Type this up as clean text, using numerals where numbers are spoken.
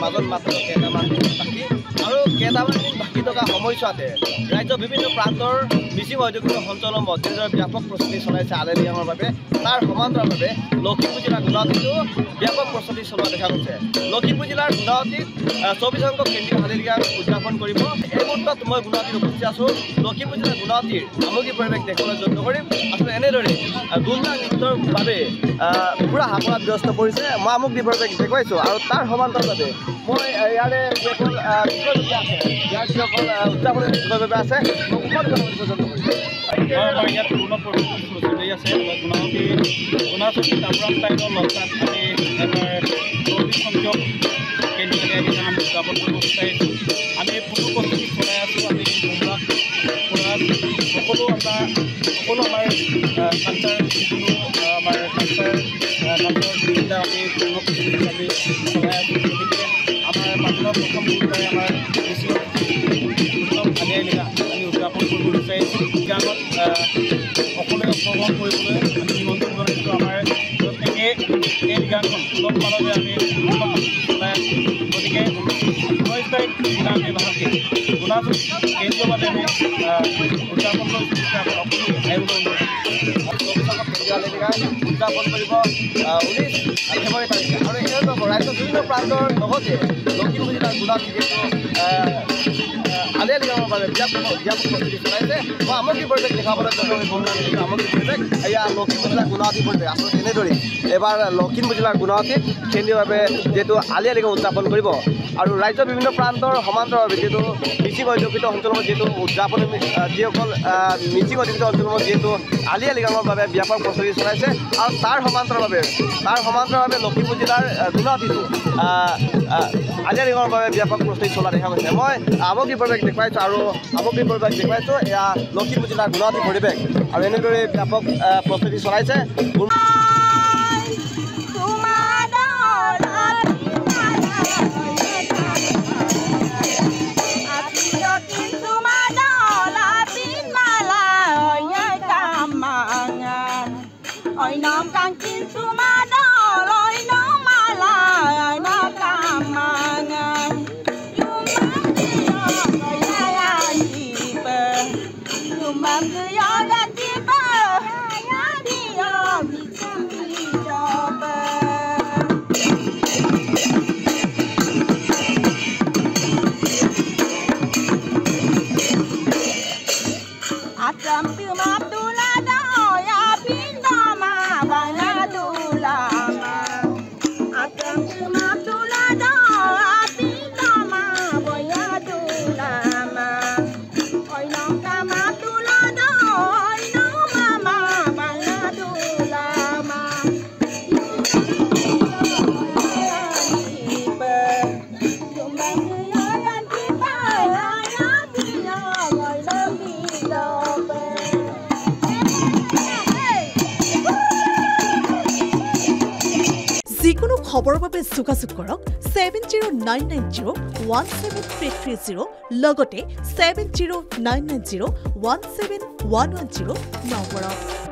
মাজত মাত্ৰ কেইটামান বাকী আৰু কেইটামান দিন বাকী থকা সময়ছোৱাতে ৰাজ্যৰ বিভিন্ন প্ৰান্তৰ মিচিং ঔদ্যোগিক অঞ্চলত যিদৰে ব্যাপক প্ৰস্তুতি চলাইছে আলি আলিয়াঙৰ বাবে তাৰ সমান্তৰালভাৱে লখিমপুৰ জিলাৰ গুৱাহাটীতো ব্যাপক প্ৰস্তুতি চলোৱা দেখা গৈছে। লখিমপুৰ জিলাৰ গুৱাহাটীত 24 সংখ্যক কেন্দ্ৰীয় আলি আলিয়াং উদযাপন কৰিব। এই মুহূৰ্তত মই গুৱাহাটীত উপস্থিত আছোঁ। লখিমপুৰ জিলাৰ গুৱাহাটীৰ সামগ্ৰিক পৰিৱেশ দেখুৱাবলৈ যত্ন কৰিম। আচলতে এনেদৰে গুমৰাং নৃত্যৰ বাবে পুৰা হাপৰাত ব্যস্ত পৰিছে। মই সামগ্ৰিক পৰিৱেশ দেখুৱাইছোঁ আৰু তাৰ সমান্তৰালভাৱে মই ইয়াৰে যিসকল বিষয়ববীয়া আছে ইয়াৰ যিসকল উদযাপনৰ বিষয়ববীয়া আছে আমাৰ ইয়াত পূৰ্ণ প্ৰস্তুতি আছে। গুণাচকী তামৰাম টাইমৰ লক্ষাত আমি এবাৰ 24 সংখ্যক কেন্দ্ৰীয় আমি উদযাপন কৰিব বিচাৰিছোঁ। আমি পূৰ্ণ প্ৰস্তুতি চলাই আছোঁ। আমি গুমৰাং পৰা সকলো আমাৰ কালচাৰ যিকোনো আমাৰ কালচাৰ নাচৰ যিবিলাক আমি পূৰ্ণ প্ৰস্তুতি আমি চলাই আছোঁ। গতিকে আমাৰ মানুহৰ প্ৰথম গুৰুত্বই আমাৰ আলি আলিয়াং আমি উদযাপন কৰিব বিচাৰিছোঁ। গানত সকলোৱে অংশগ্ৰহণ কৰিবলৈ আমি নিমন্ত্ৰণ জনাইছোঁ। আমাৰ প্ৰত্যেকে এই গানখন অলপ মানতে আমি চলাই আছোঁ। গতিকে 19 তাৰিখ দিনা আমি ভালকৈ গুণাচকী কেন্দ্ৰীয়ভাৱে আমি উদযাপন কৰিছোঁ। উদযাপন কৰিব 19 ফেব্ৰুৱাৰী তাৰিখে আৰু এই ৰাজ্যৰ বিভিন্ন প্ৰান্তৰ লগতে লখিমপুৰ জিলাৰ গুৱাহাটী যিহেতু আলি আলিয়াঙৰ বাবে ব্যাপক প্ৰস্তুতি চলাইছে। মই সামগ্ৰিক পৰিৱেশ দেখাবলৈ সামগ্ৰিক পৰিৱেশ এয়া লখিমপুৰ জিলাৰ গুৱাহাটী পৰিৱেশ। আচলতে এনেদৰেই এবাৰ লখিমপুৰ জিলাৰ গুৱাহাটীত কেন্দ্ৰীয়ভাৱে যিহেতু আলি আলিয়াং উদযাপন কৰিব আৰু ৰাজ্যৰ বিভিন্ন প্ৰান্তৰ সমান্তৰালভাৱে যিহেতু মিচিং ঔদ্যোগিক অঞ্চলত যিহেতু উদযাপন যিসকল মিচিং ঔদ্যোগিক অঞ্চলত যিহেতু আলি আলিয়াঙৰ বাবে ব্যাপক প্ৰস্তুতি চলাইছে আৰু তাৰ সমান্তৰালভাৱে লখিমপুৰ জিলাৰ গুৱাহাটীতো আলি আলিয়াঙৰ বাবে ব্যাপক প্ৰস্তুতি চলোৱা দেখা গৈছে। মই সামগ্ৰিক পৰিৱেশ দেখুৱাইছোঁ আৰু সামগ্ৰিক পৰিৱেশ দেখুৱাইছোঁ এয়া লখিমপুৰ জিলাৰ গুৱাহাটী পৰিৱেশ আৰু এনেদৰে ব্যাপক প্ৰস্তুতি চলাইছে। যিকোনো খবৰৰ বাবে যোগাযোগ কৰক 7099017330 লগতে 7099017110 নম্বৰত।